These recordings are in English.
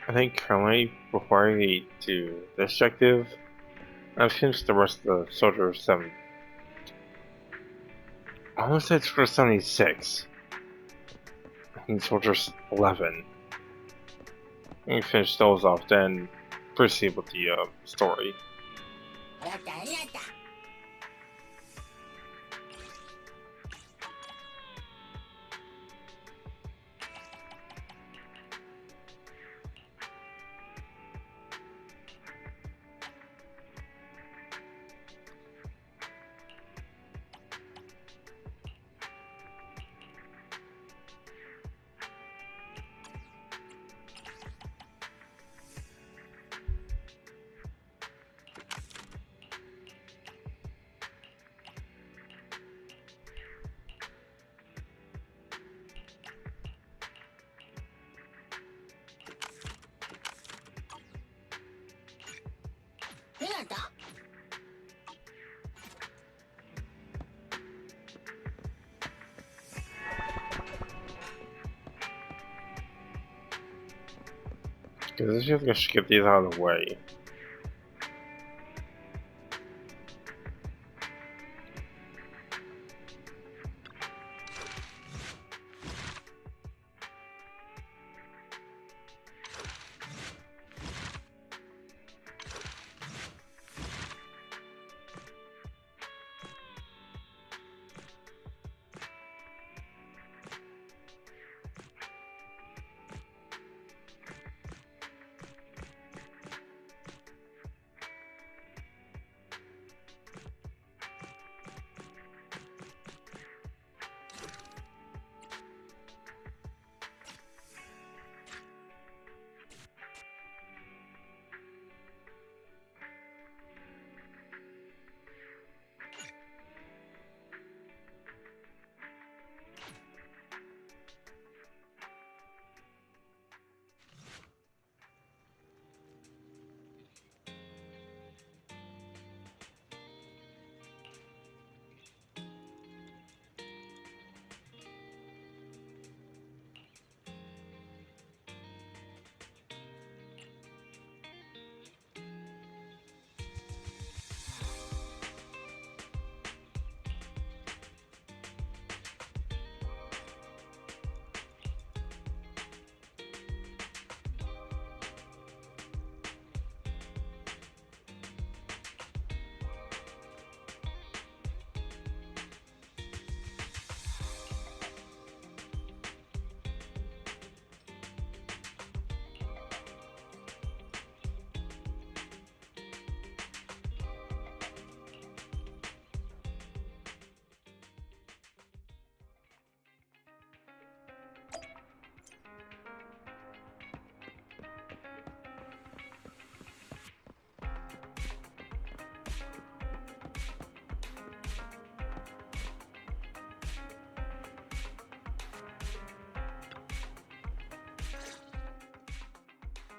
I think currently, before I get to this objective, I've finished the rest of the Soldier 7. I want to say it's for 76. I think Soldier 11. I can finish those off, then proceed with the story. Because I just should get these out of the way.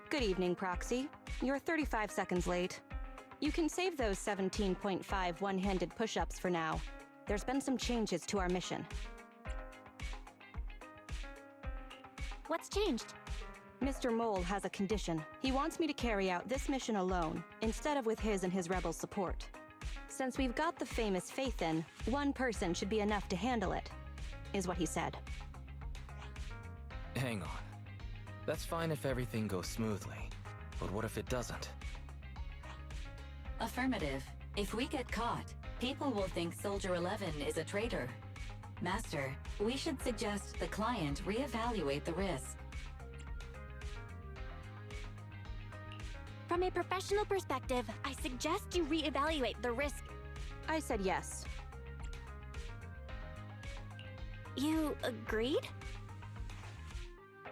Good evening, Proxy. You're 35 seconds late. You can save those 17.5 one-handed push-ups for now. There's been some changes to our mission. What's changed? Mr. Mole has a condition. He wants me to carry out this mission alone, instead of with his and his rebel support. Since we've got the famous Faith in, one person should be enough to handle it, is what he said. Hang on. That's fine if everything goes smoothly, but what if it doesn't? Affirmative. If we get caught, people will think Soldier 11 is a traitor. Master, we should suggest the client reevaluate the risk. From a professional perspective, I suggest you reevaluate the risk. I said yes. You agreed?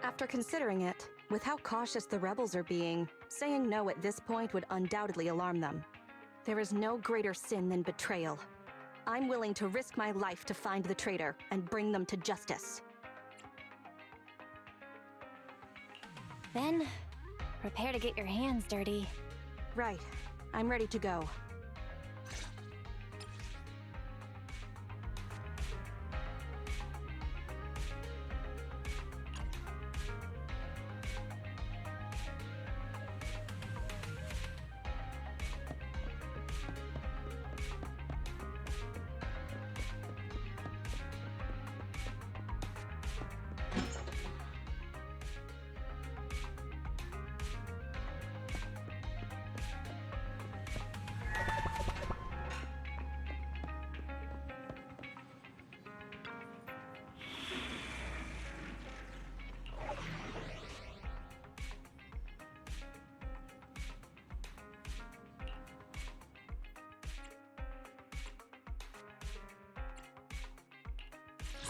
After considering it, with how cautious the rebels are being, saying no at this point would undoubtedly alarm them. There is no greater sin than betrayal. I'm willing to risk my life to find the traitor and bring them to justice. Then, prepare to get your hands dirty. Right. I'm ready to go.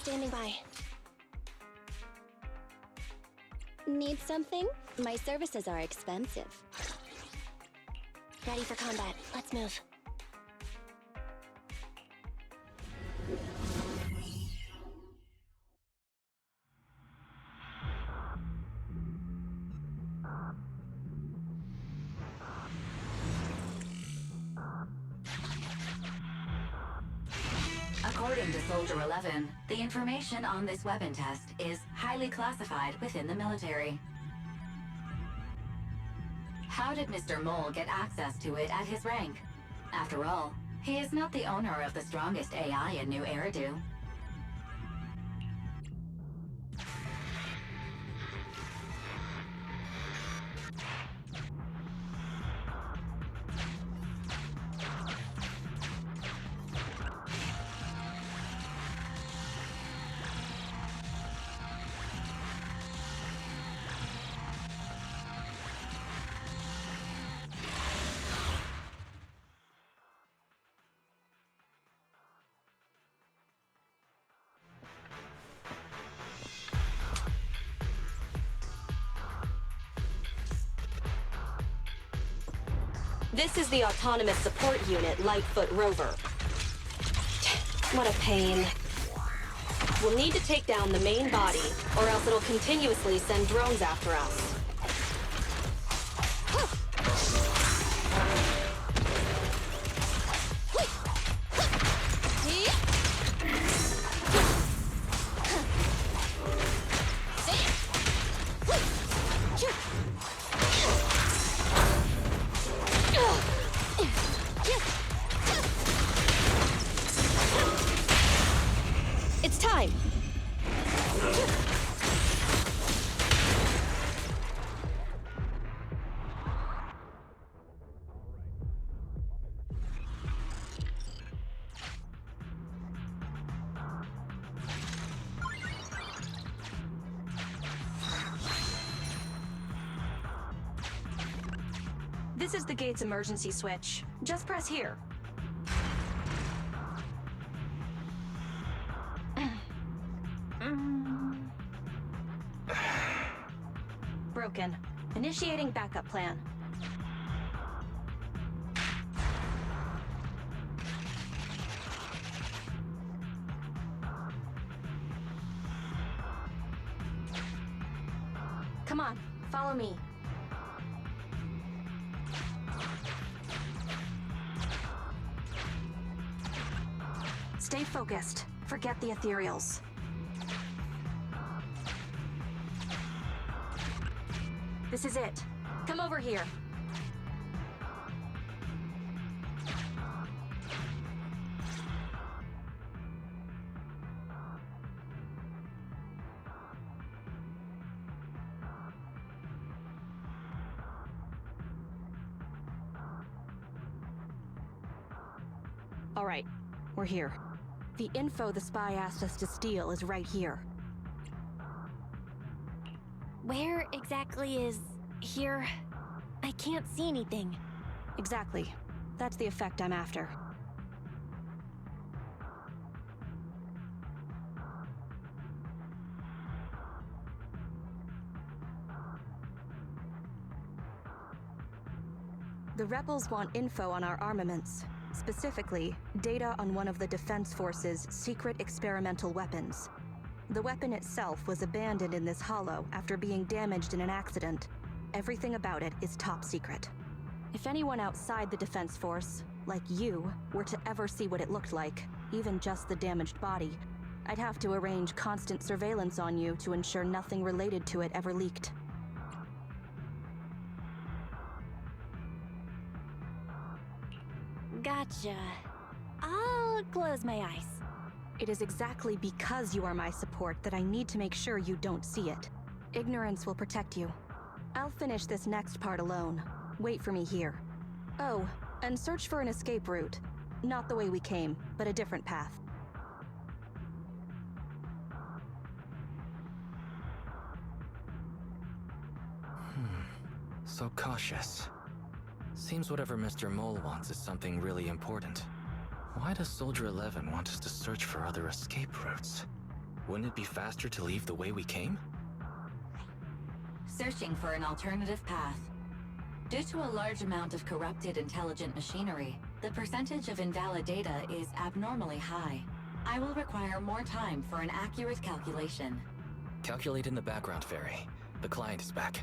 standing by. Need something? My services are expensive. Ready for combat. Let's move. According to Soldier 11, the information on this weapon test is highly classified within the military. How did Mr. Mole get access to it at his rank? After all, he is not the owner of the strongest AI in New Eridu. This is the Autonomous Support Unit Lightfoot Rover. What a pain. We'll need to take down the main body, or else it'll continuously send drones after us. It's time! This is the gate's emergency switch. Just press here. Broken. Initiating backup plan. Come on, follow me. Stay focused. Forget the ethereals. This is it. Come over here. All right, we're here. The info the spy asked us to steal is right here. Where exactly is here? I can't see anything. Exactly. That's the effect I'm after. The rebels want info on our armaments. Specifically, data on one of the Defense Force's secret experimental weapons. The weapon itself was abandoned in this hollow after being damaged in an accident. Everything about it is top secret. If anyone outside the Defense Force, like you, were to ever see what it looked like, even just the damaged body, I'd have to arrange constant surveillance on you to ensure nothing related to it ever leaked. Gotcha. I'll close my eyes. It is exactly because you are my support that I need to make sure you don't see it. Ignorance will protect you. I'll finish this next part alone. Wait for me here. Oh, and search for an escape route. Not the way we came, but a different path. So cautious. Seems whatever Mr. Mole wants is something really important. Why does Soldier 11 want us to search for other escape routes? Wouldn't it be faster to leave the way we came? Searching for an alternative path. Due to a large amount of corrupted intelligent machinery, the percentage of invalid data is abnormally high. I will require more time for an accurate calculation. Calculate in the background, Fairy. The client is back.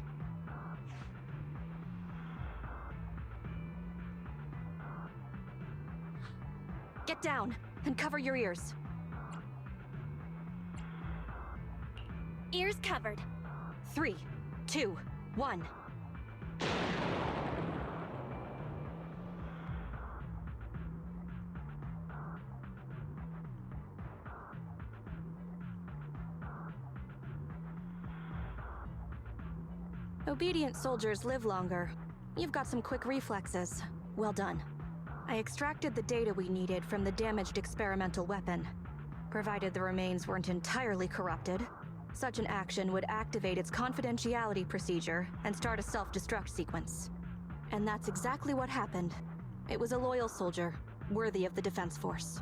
Get down and cover your ears. Ears covered. 3, 2, 1. Obedient soldiers live longer. You've got some quick reflexes. Well done. I extracted the data we needed from the damaged experimental weapon. Provided the remains weren't entirely corrupted, such an action would activate its confidentiality procedure and start a self-destruct sequence. And that's exactly what happened. It was a loyal soldier, worthy of the Defense Force.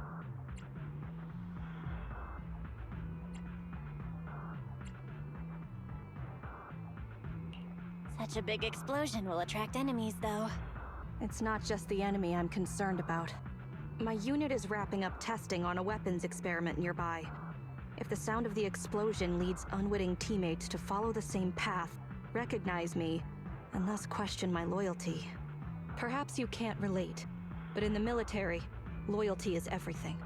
Such a big explosion will attract enemies, though. It's not just the enemy I'm concerned about. My unit is wrapping up testing on a weapons experiment nearby. If the sound of the explosion leads unwitting teammates to follow the same path, recognize me, and thus question my loyalty. Perhaps you can't relate, but in the military, loyalty is everything.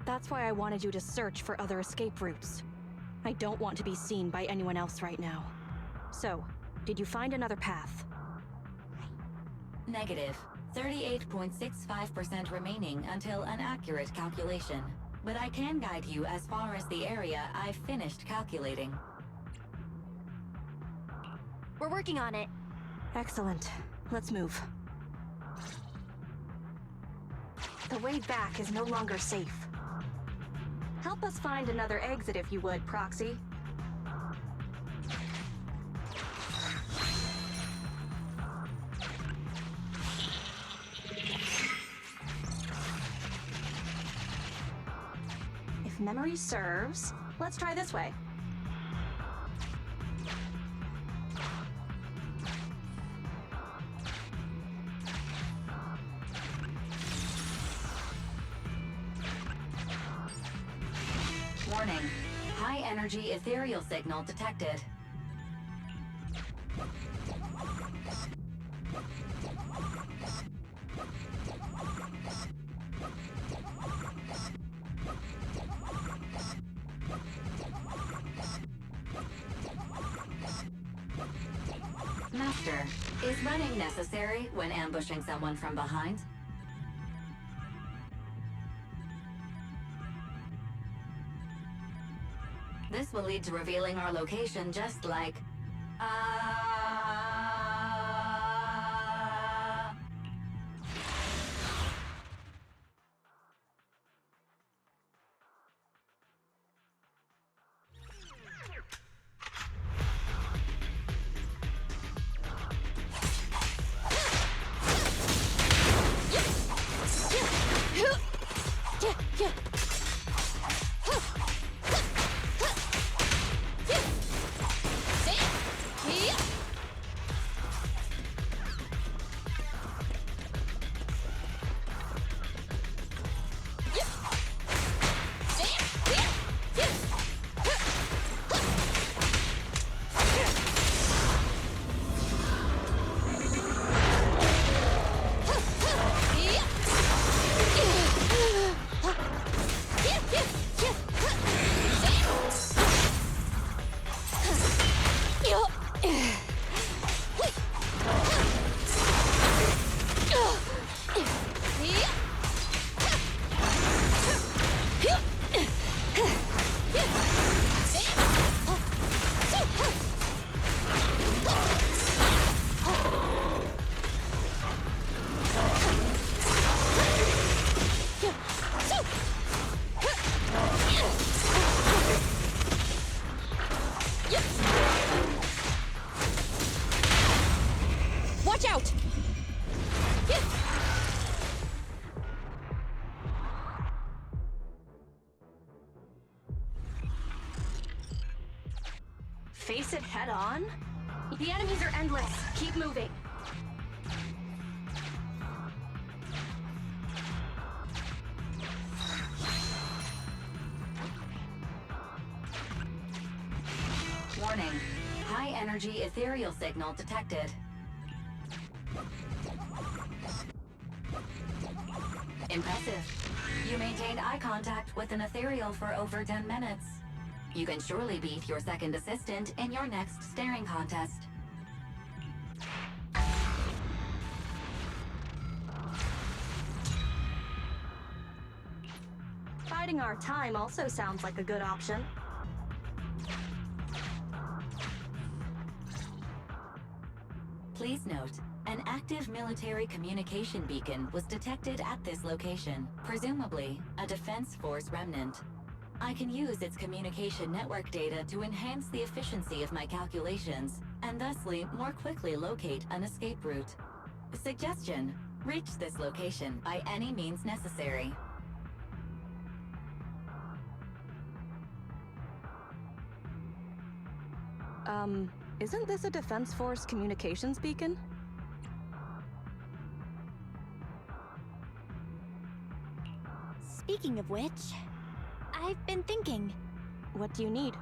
That's why I wanted you to search for other escape routes. I don't want to be seen by anyone else right now. So, did you find another path? Negative. 38.65% remaining until an accurate calculation. But I can guide you as far as the area I've finished calculating. We're working on it. Excellent. Let's move. The way back is no longer safe. Help us find another exit if you would, Proxy. If memory serves, let's try this way. Warning. High energy ethereal signal detected. Master, is running necessary when ambushing someone from behind? This will lead to revealing our location just like... Face it head on? The enemies are endless. Keep moving. Warning. High energy ethereal signal detected. Impressive. You maintained eye contact with an ethereal for over 10 minutes. You can surely beat your second assistant in your next staring contest. Biding our time also sounds like a good option. Please note, an active military communication beacon was detected at this location, presumably a Defense Force remnant. I can use its communication network data to enhance the efficiency of my calculations, and thusly more quickly locate an escape route. Suggestion: reach this location by any means necessary. Isn't this a Defense Force communications beacon? Speaking of which, I've been thinking. What do you need?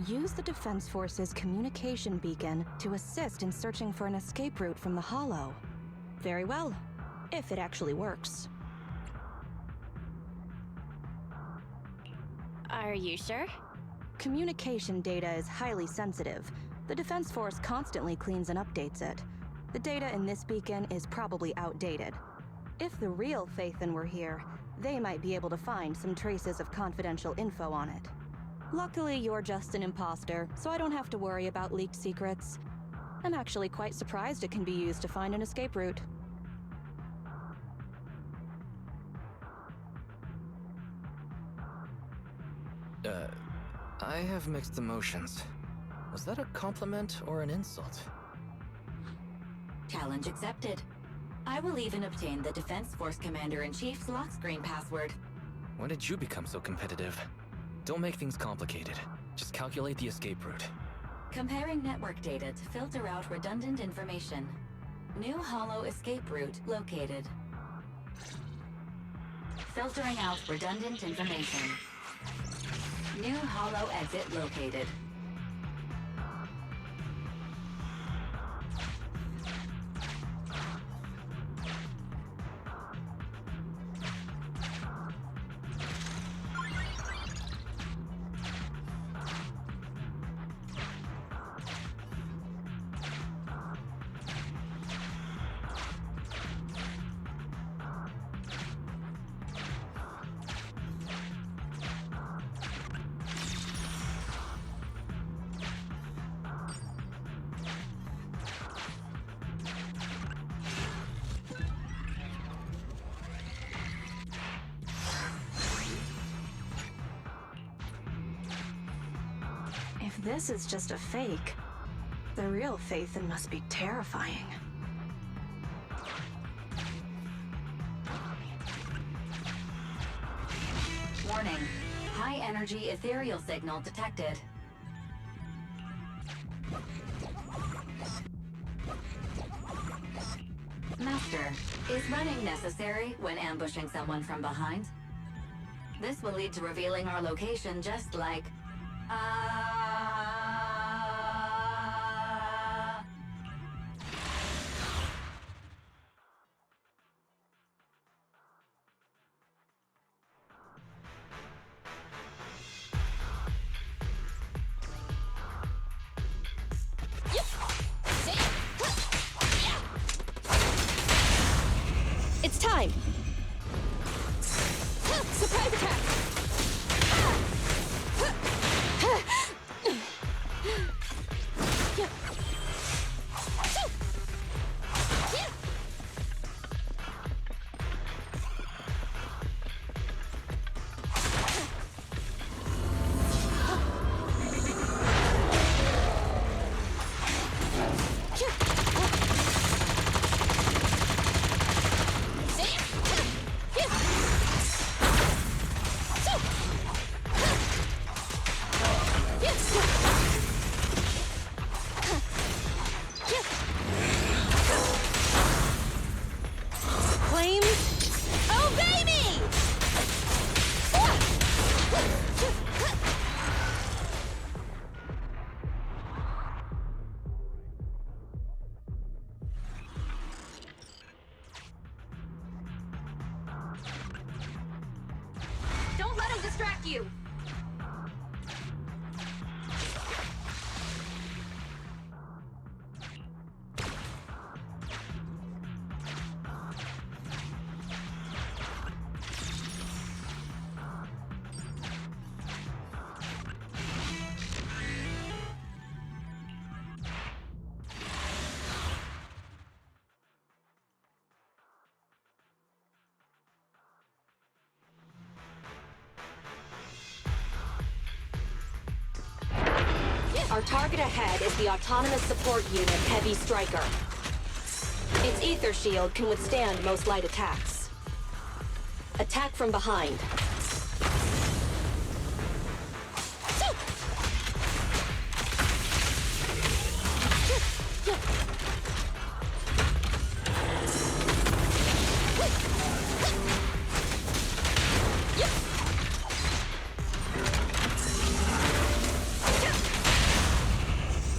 Use the Defense Force's communication beacon to assist in searching for an escape route from the Hollow. Very well, if it actually works. Are you sure? Communication data is highly sensitive. The Defense Force constantly cleans and updates it. The data in this beacon is probably outdated. If the real Phaethon were here, they might be able to find some traces of confidential info on it. Luckily, you're just an imposter, so I don't have to worry about leaked secrets. I'm actually quite surprised it can be used to find an escape route. I have mixed emotions. Was that a compliment or an insult? Challenge accepted. I will even obtain the Defense Force Commander-in-Chief's lock screen password. When did you become so competitive? Don't make things complicated. Just calculate the escape route. Comparing network data to filter out redundant information. New hollow escape route located. Filtering out redundant information. New hollow exit located. If this is just a fake, the real Phaethon must be terrifying. Warning. High energy ethereal signal detected. Master, is running necessary when ambushing someone from behind? This will lead to revealing our location just like... It's time! Surprise attack! attack you! Our target ahead is the Autonomous Support Unit Heavy Striker. Its ether shield can withstand most light attacks. Attack from behind.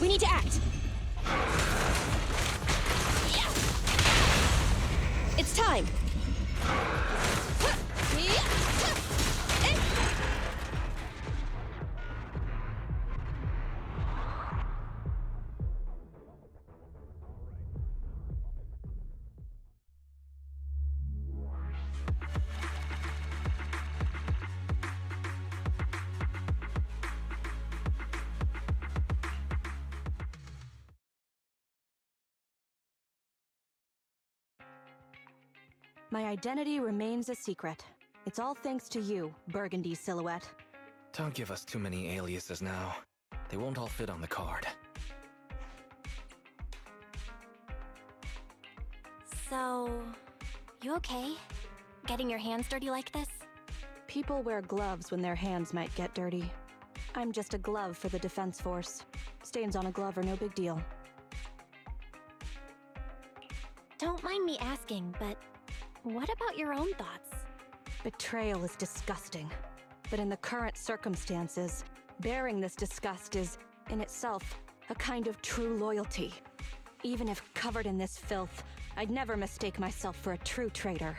We need to act. It's time. My identity remains a secret. It's all thanks to you, Burgundy Silhouette. Don't give us too many aliases now. They won't all fit on the card. So... you okay? Getting your hands dirty like this? People wear gloves when their hands might get dirty. I'm just a glove for the Defense Force. Stains on a glove are no big deal. Don't mind me asking, but what about your own thoughts? Betrayal is disgusting. But in the current circumstances, bearing this disgust is, in itself, a kind of true loyalty. Even if covered in this filth, I'd never mistake myself for a true traitor,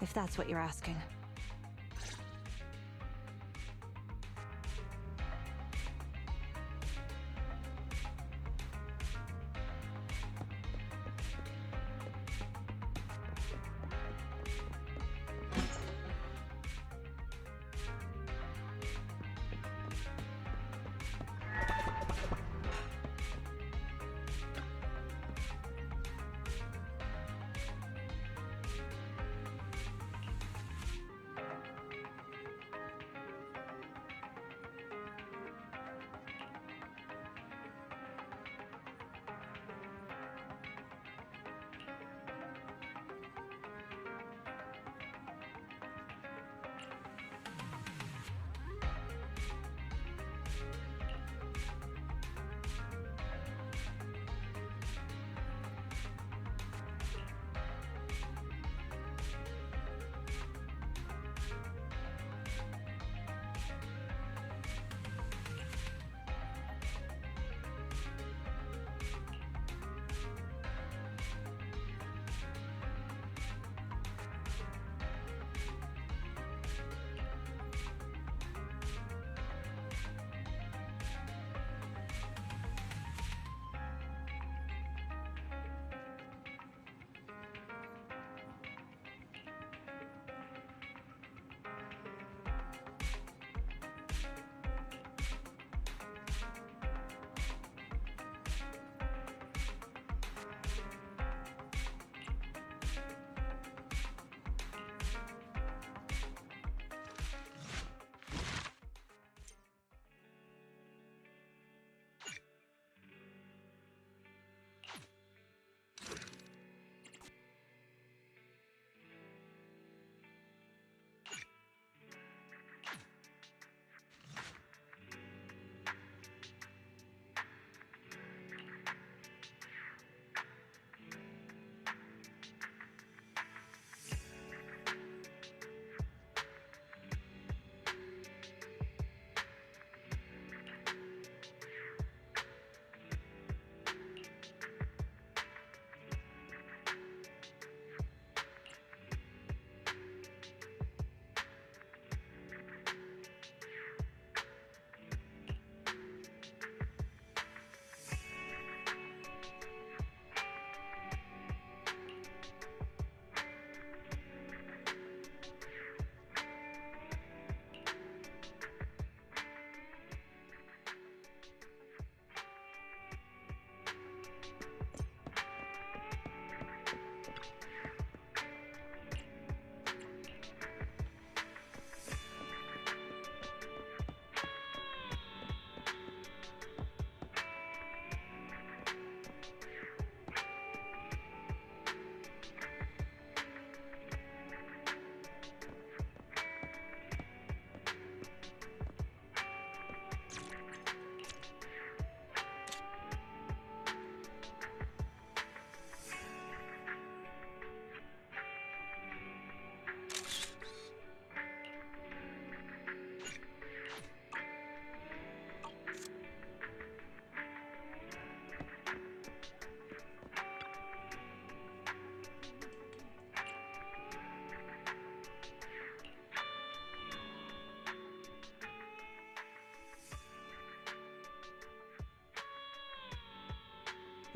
if that's what you're asking.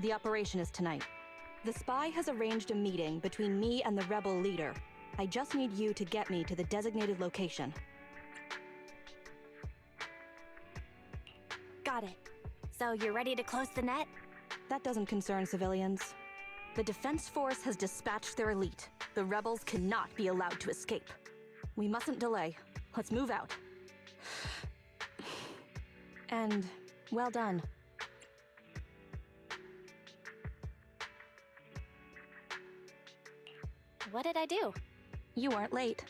The operation is tonight. The spy has arranged a meeting between me and the rebel leader. I just need you to get me to the designated location. Got it. So you're ready to close the net? That doesn't concern civilians. The Defense Force has dispatched their elite. The rebels cannot be allowed to escape. We mustn't delay. Let's move out. And well done. What did I do? You weren't late.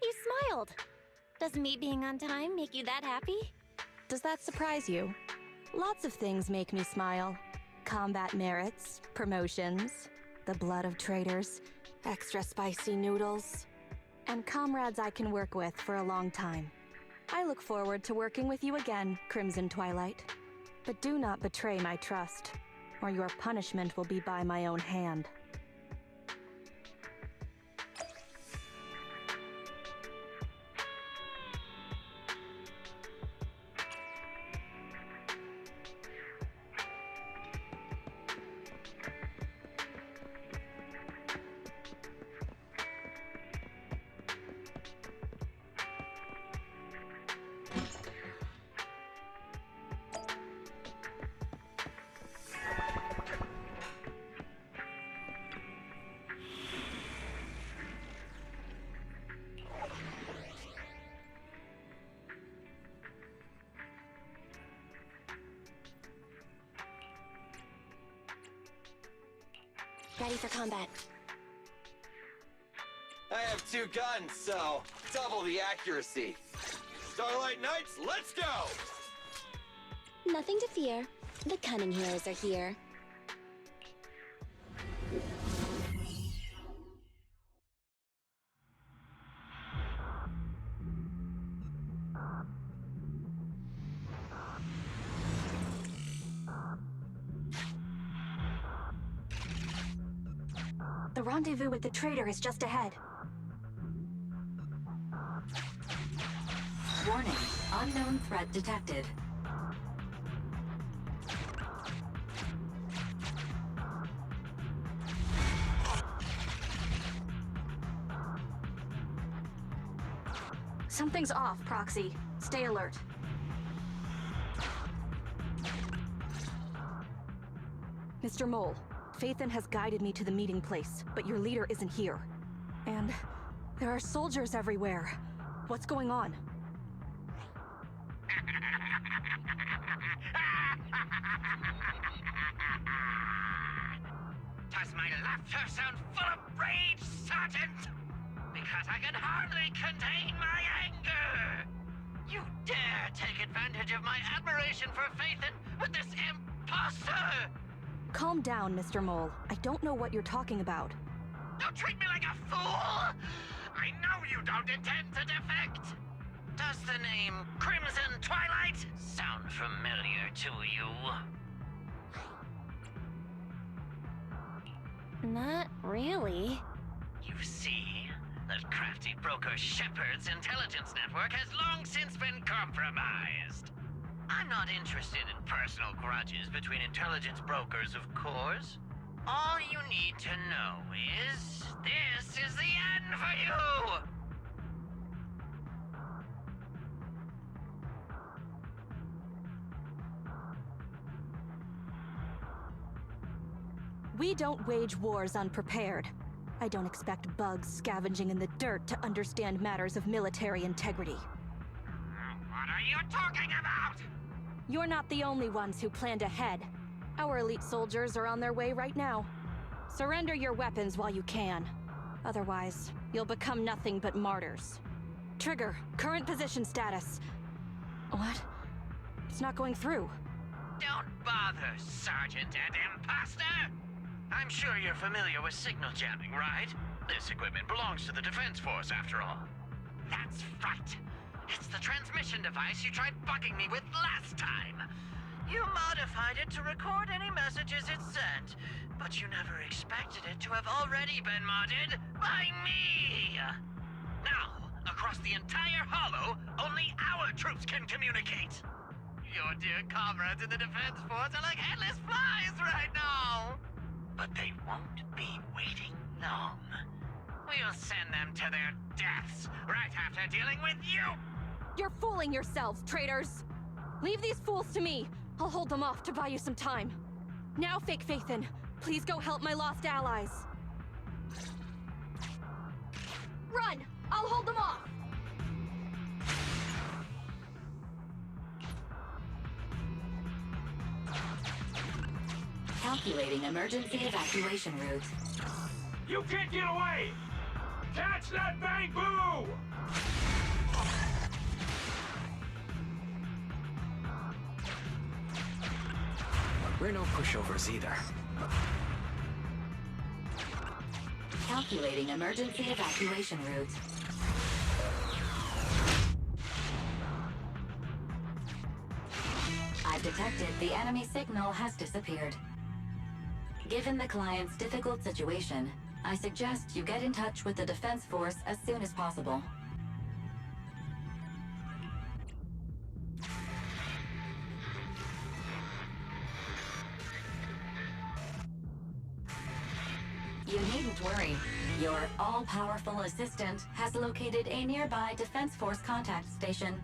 You smiled. Does me being on time make you that happy? Does that surprise you? Lots of things make me smile. Combat merits, promotions, the blood of traitors, extra spicy noodles, and comrades I can work with for a long time. I look forward to working with you again, Crimson Twilight. But do not betray my trust, or your punishment will be by my own hand. Ready for combat. I have 2 guns, so double the accuracy. Starlight Knights, let's go! Nothing to fear. The cunning heroes are here. The rendezvous with the traitor is just ahead. Warning, unknown threat detected. Something's off, Proxy. Stay alert. Mr. Mole, Phaethon has guided me to the meeting place, but your leader isn't here. And there are soldiers everywhere. What's going on? Does my laughter sound full of rage, Sergeant? Because I can hardly contain my anger! You dare take advantage of my admiration for Phaethon with this imposter! Calm down, Mr. Mole. I don't know what you're talking about. Don't treat me like a fool! I know you don't intend to defect! Does the name Crimson Twilight sound familiar to you? Not really. You see, that crafty broker Shepard's intelligence network has long since been compromised. I'm not interested in personal grudges between intelligence brokers, of course. All you need to know is, this is the end for you! We don't wage wars unprepared. I don't expect bugs scavenging in the dirt to understand matters of military integrity. What are you talking about? You're not the only ones who planned ahead. Our elite soldiers are on their way right now. Surrender your weapons while you can. Otherwise, you'll become nothing but martyrs. Trigger, current position status. What? It's not going through. Don't bother, Sergeant and Imposter! I'm sure you're familiar with signal jamming, right? This equipment belongs to the Defense Force, after all. That's right! It's the transmission device you tried bugging me with last time! You modified it to record any messages it sent, but you never expected it to have already been modded by me! Now, across the entire Hollow, only our troops can communicate! your dear comrades in the Defense Force are like headless flies right now! But they won't be waiting long. We'll send them to their deaths right after dealing with you! You're fooling yourselves, traitors! Leave these fools to me. I'll hold them off to buy you some time. Now, Fake Faithin, please go help my lost allies. Run! I'll hold them off! Calculating emergency evacuation route. You can't get away! Catch that bang boo! We're no pushovers either. Calculating emergency evacuation route. I've detected the enemy signal has disappeared. Given the client's difficult situation, I suggest you get in touch with the Defense Force as soon as possible. You needn't worry. Your all-powerful assistant has located a nearby Defense Force contact station.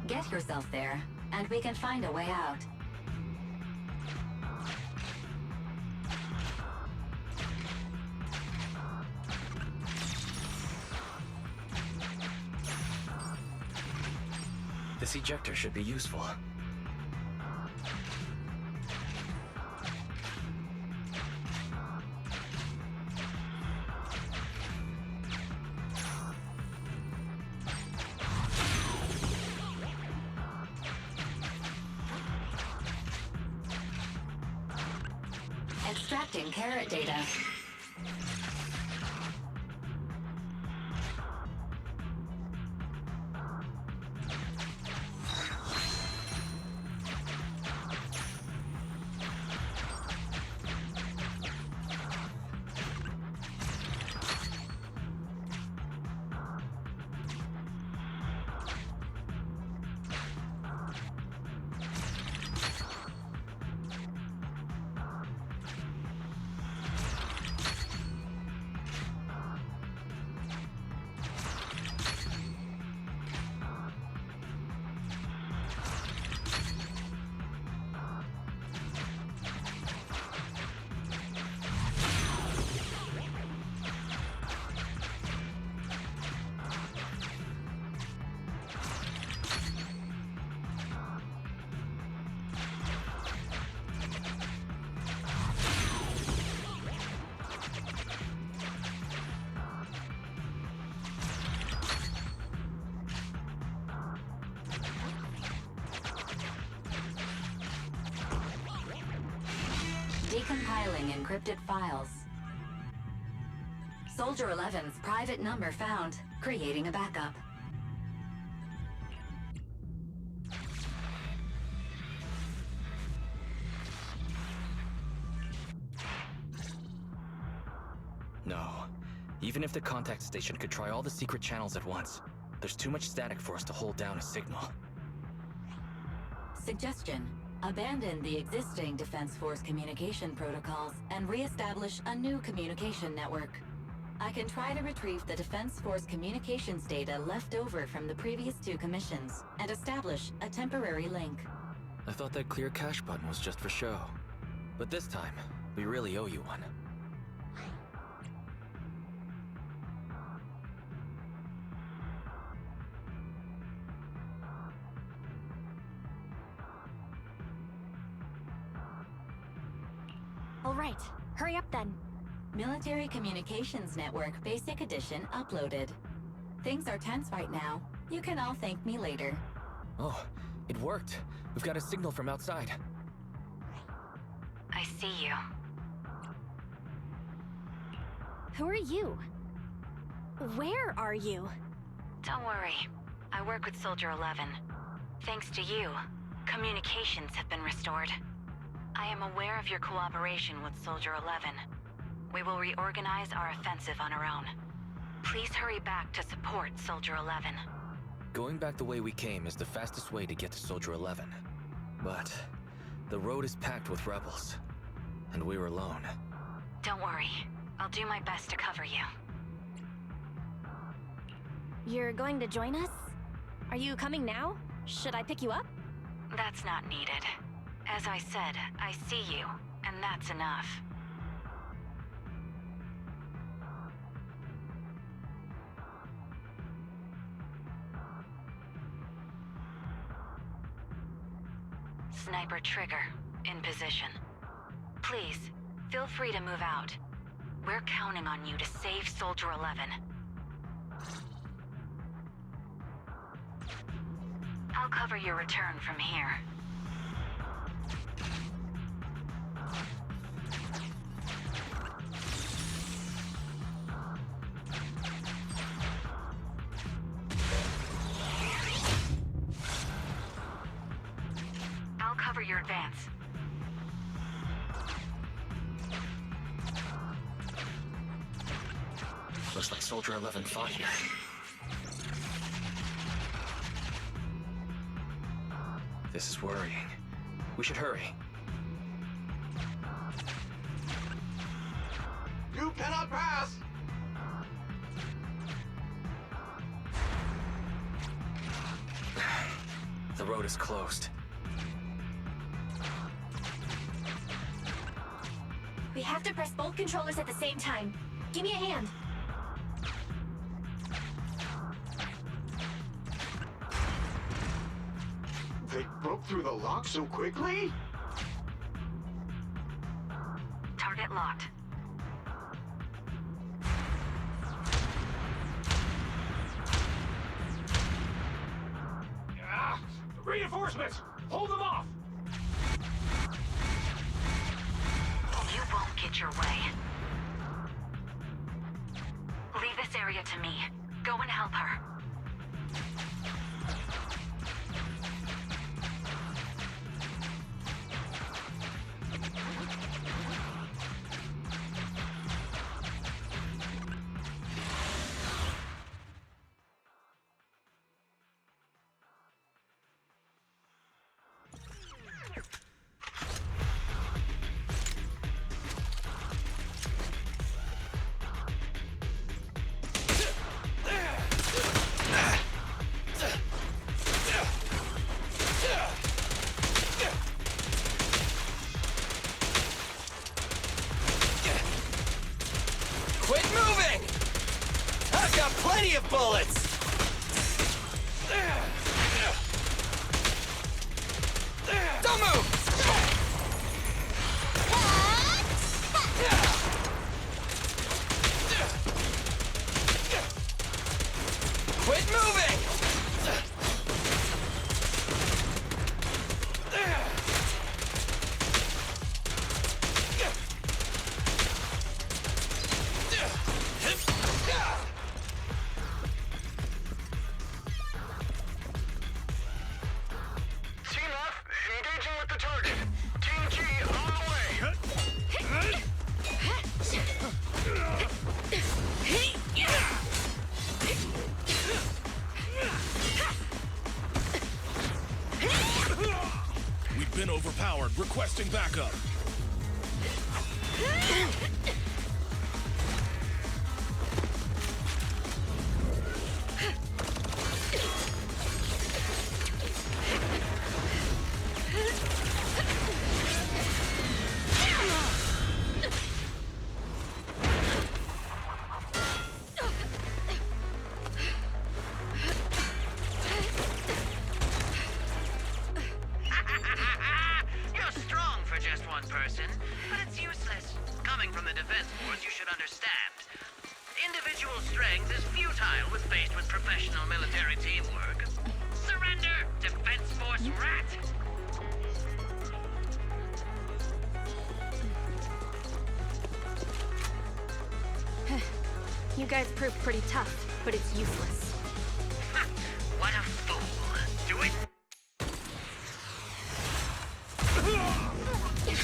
Get yourself there, and we can find a way out. This ejector should be useful. Extracting carrot data. Decompiling encrypted files. Soldier 11's private number found, creating a backup. No. Even if the contact station could try all the secret channels at once, there's too much static for us to hold down a signal. Suggestion: abandon the existing Defense Force communication protocols and re-establish a new communication network. I can try to retrieve the Defense Force communications data left over from the previous 2 commissions and establish a temporary link. I thought that clear cache button was just for show. But this time, we really owe you one. All right, hurry up then. Military Communications Network Basic Edition uploaded. Things are tense right now. You can all thank me later. Oh, it worked. We've got a signal from outside. I see you. Who are you? Where are you? Don't worry. I work with Soldier 11. Thanks to you, communications have been restored. I am aware of your cooperation with Soldier 11. We will reorganize our offensive on our own. Please hurry back to support Soldier 11. Going back the way we came is the fastest way to get to Soldier 11. But the road is packed with rebels, and we're alone. Don't worry. I'll do my best to cover you. You're going to join us? Are you coming now? Should I pick you up? That's not needed. As I said, I see you, and that's enough. Sniper trigger, in position. Please, feel free to move out. We're counting on you to save Soldier 11. I'll cover your return from here. I'll cover your advance. Looks like Soldier 11 fought here. This is worrying. We should hurry. You cannot pass! The road is closed. We have to press both controllers at the same time. Give me a hand. They broke through the lock so quickly? Target locked. Ah! Reinforcements! Hold them off! You won't get your way. Leave this area to me. Go and help her. Quit moving! I've got plenty of bullets! Don't move! Quit moving! Team F, engaging with the target. Team G, on the way. We've been overpowered. Requesting backup. You're strong for just one person, but it's useless. Coming from the Defense Force, you should understand. Individual strength is futile when faced with professional military teamwork. Surrender, Defense Force rat! You guys proved pretty tough, but it's useless. Ha! What a fool. Do it?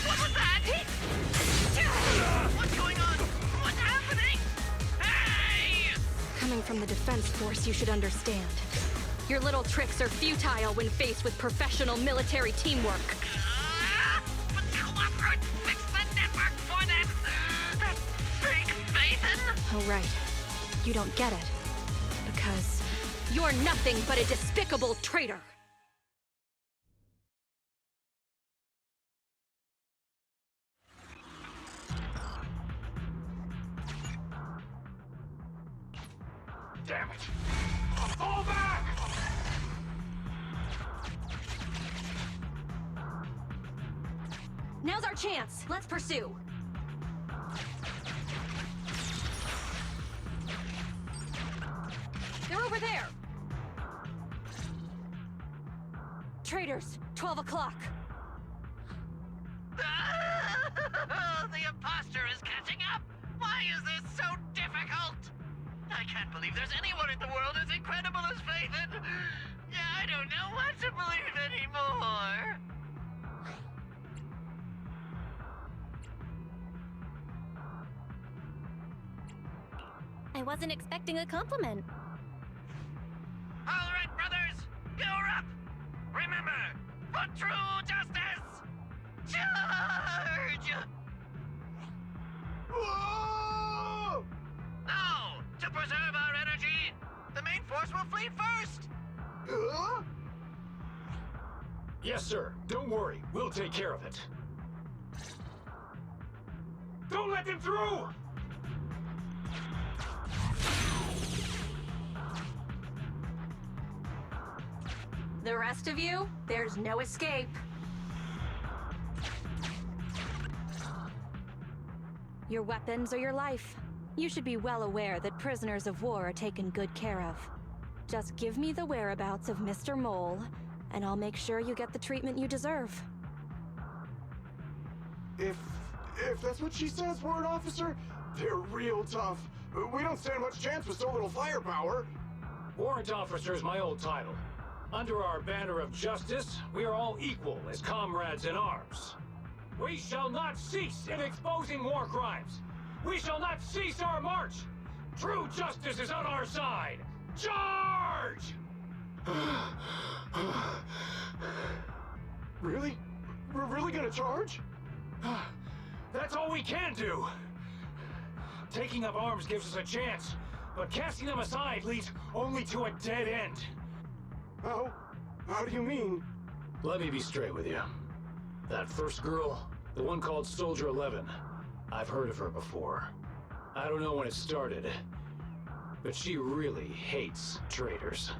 What was that? What's going on? What's happening? Hey! Coming from the Defense Force, you should understand. Your little tricks are futile when faced with professional military teamwork. But cooperate, fix the network for them! That fake Nathan! Oh, right. You don't get it. Because you're nothing but a despicable traitor! Damn it! Fall back! Now's our chance! Let's pursue! They're over there! Traitors, 12 o'clock. The imposter is catching up! Why is this so difficult? I can't believe there's anyone in the world as incredible as Phaethon! I don't know what to believe anymore! I wasn't expecting a compliment. All right, brothers, you're up! Remember, for true justice, charge! Whoa! Now, to preserve our energy, the main force will flee first! Yes, sir. Don't worry. We'll take care of it. Don't let them through! The rest of you, there's no escape. Your weapons or your life. You should be well aware that prisoners of war are taken good care of. Just give me the whereabouts of Mr. Mole, and I'll make sure you get the treatment you deserve. If that's what she says, Warrant Officer, they're real tough. We don't stand much chance with so little firepower. Warrant Officer is my old title. Under our banner of justice, we are all equal as comrades in arms. We shall not cease in exposing war crimes. We shall not cease our march. True justice is on our side. Charge! Really? We're really gonna charge? That's all we can do. Taking up arms gives us a chance, but casting them aside leads only to a dead end. How do you mean? Let me be straight with you. That first girl, the one called Soldier 11, I've heard of her before. I don't know when it started, but she really hates traitors.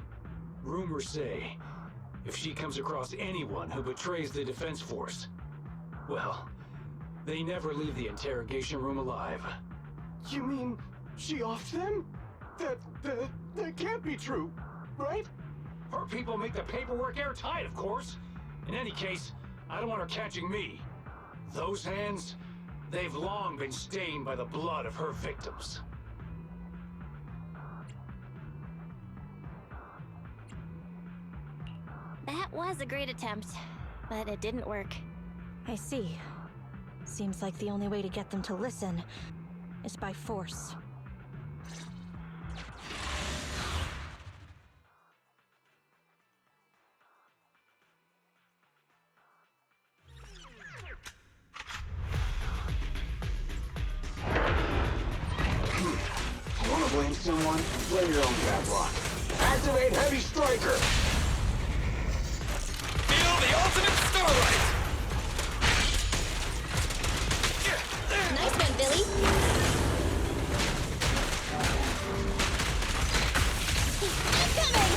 Rumors say, if she comes across anyone who betrays the Defense Force, well, they never leave the interrogation room alive. You mean she offed them? That can't be true, right? Her people make the paperwork airtight, of course. In any case, I don't want her catching me. Those hands, they've long been stained by the blood of her victims. That was a great attempt, but it didn't work. I see. Seems like the only way to get them to listen is by force. Wanna blame someone? Blame your own bad luck. Activate Heavy Striker! Feel the ultimate starlight! Nice one, Billy. I'm coming!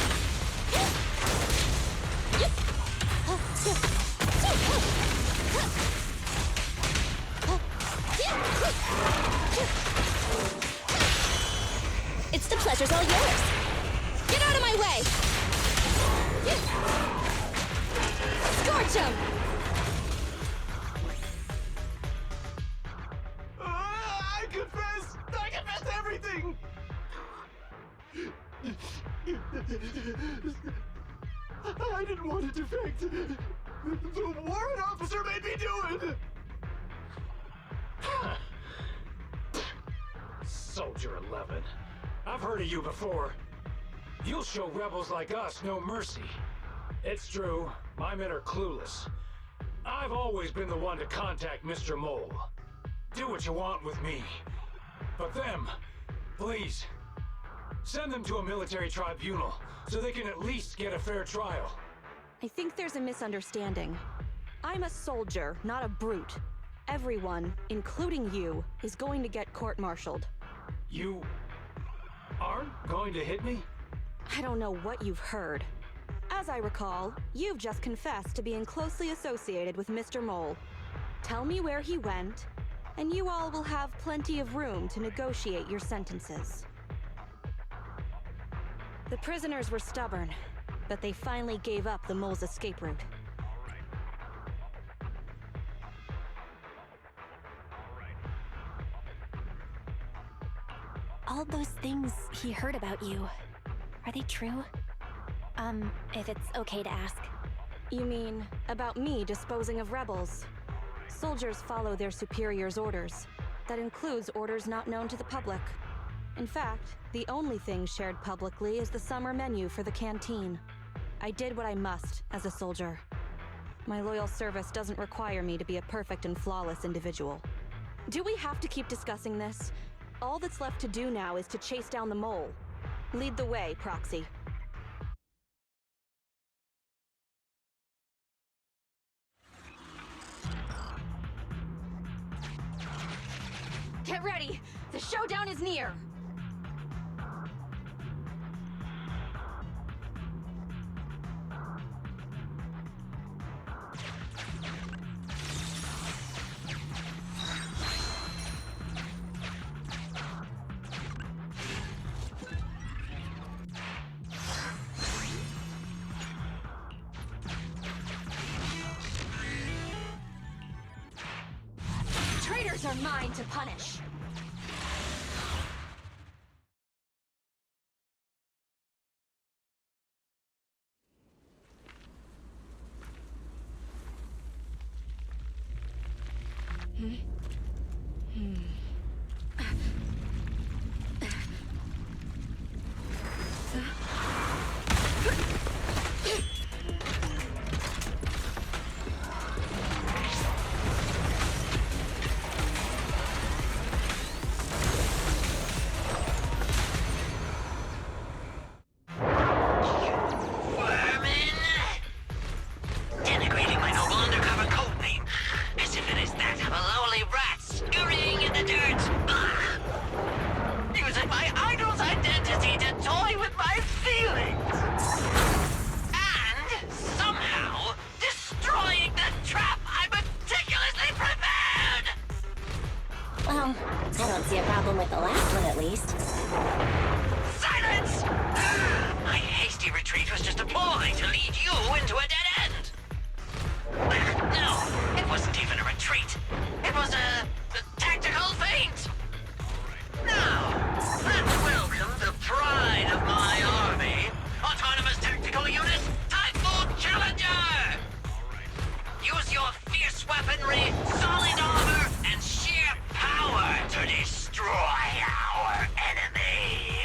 It's the pleasure's all yours. Get out of my way! Scorch him! I confess everything! I didn't want to defect. The warrant officer made me do it! Soldier 11. I've heard of you before. you'll show rebels like us no mercy. It's true, my men are clueless. I've always been the one to contact Mr. Mole. Do what you want with me. But them, please, send them to a military tribunal so they can at least get a fair trial. I think there's a misunderstanding. I'm a soldier, not a brute. Everyone, including you, is going to get court-martialed. You aren't going to hit me? I don't know what you've heard. As I recall, you've just confessed to being closely associated with Mr. Mole. Tell me where he went, and you all will have plenty of room to negotiate your sentences. The prisoners were stubborn, but they finally gave up the Mole's escape route. All those things he heard about you, are they true? If it's okay to ask. You mean, about me disposing of rebels? Soldiers follow their superiors' orders. That includes orders not known to the public. In fact, the only thing shared publicly is the summer menu for the canteen. I did what I must as a soldier. My loyal service doesn't require me to be a perfect and flawless individual. Do we have to keep discussing this? All that's left to do now is to chase down the Mole. Lead the way, Proxy. Get ready! The showdown is near! Traitors are mine to punish! I don't see a problem with the last one, at least. Silence! My hasty retreat was just a ploy to lead you into a dead end. No, it wasn't even a retreat. It was a tactical feint. Now, let's welcome the pride of my army, Autonomous Tactical Unit, Typhoon Challenger! Use your fierce weaponry, solid armor, and sheer power to destroy our enemy!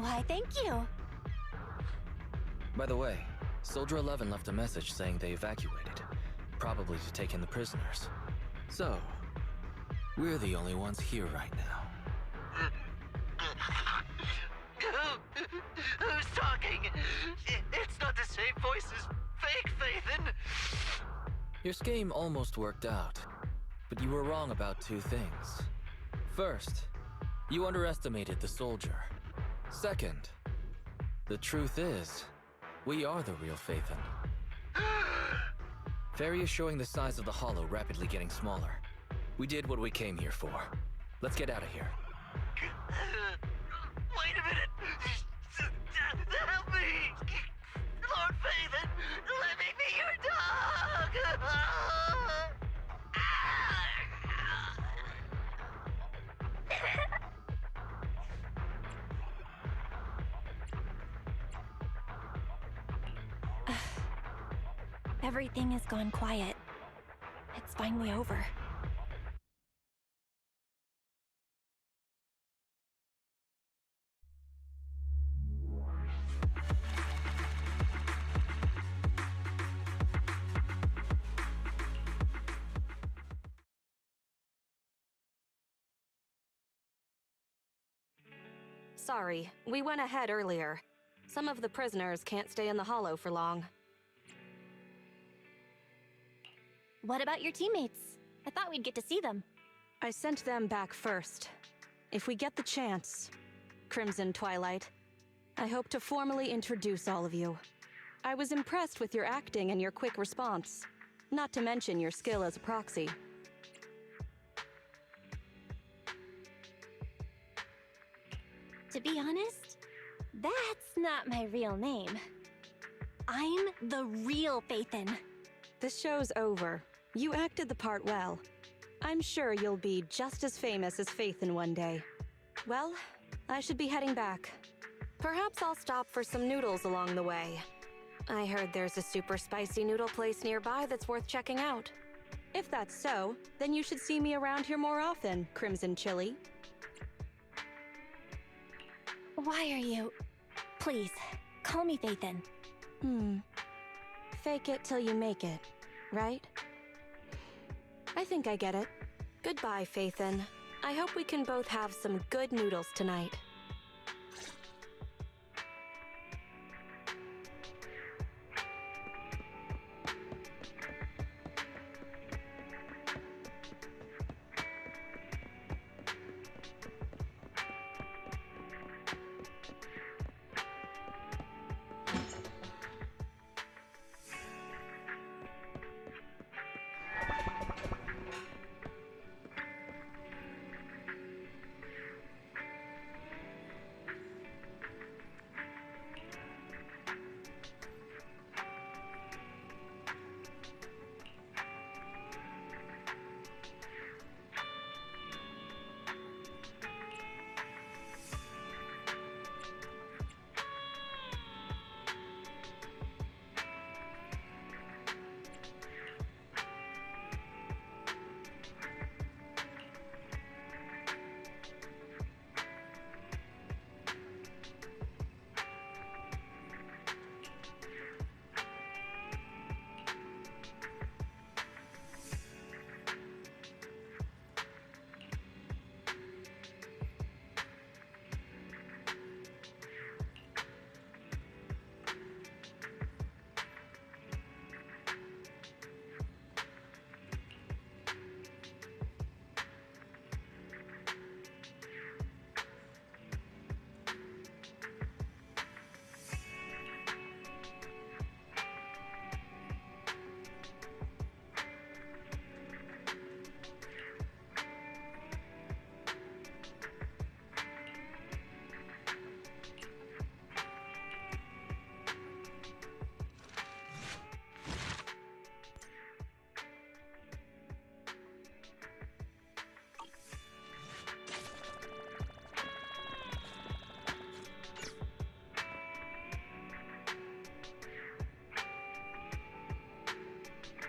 Why, thank you. By the way, Soldier 11 left a message saying they evacuated, probably to take in the prisoners. So, we're the only ones here right now. Who's talking? It's not the same voice as fake Phaethon. Your scheme almost worked out, but you were wrong about two things. First, you underestimated the soldier. Second, the truth is, we are the real Phaethon. Fairy is showing the size of the hollow rapidly getting smaller. We did what we came here for. Let's get out of here. Wait a minute! Help me! Lord Phaethon, let me be your dog! Everything has gone quiet. It's finally over. Sorry, we went ahead earlier. Some of the prisoners can't stay in the hollow for long. What about your teammates? I thought we'd get to see them. I sent them back first. If we get the chance, Crimson Twilight, I hope to formally introduce all of you. I was impressed with your acting and your quick response, not to mention your skill as a proxy. To be honest, that's not my real name. I'm the real Phaethon. This show's over. You acted the part well. I'm sure you'll be just as famous as Phaethon one day. Well, I should be heading back. Perhaps I'll stop for some noodles along the way. I heard there's a super spicy noodle place nearby that's worth checking out. If that's so, then you should see me around here more often, Crimson Chili. Why are you... Please, call me Phaethon. Fake it till you make it, right? I think I get it. Goodbye, Phaethon. I hope we can both have some good noodles tonight.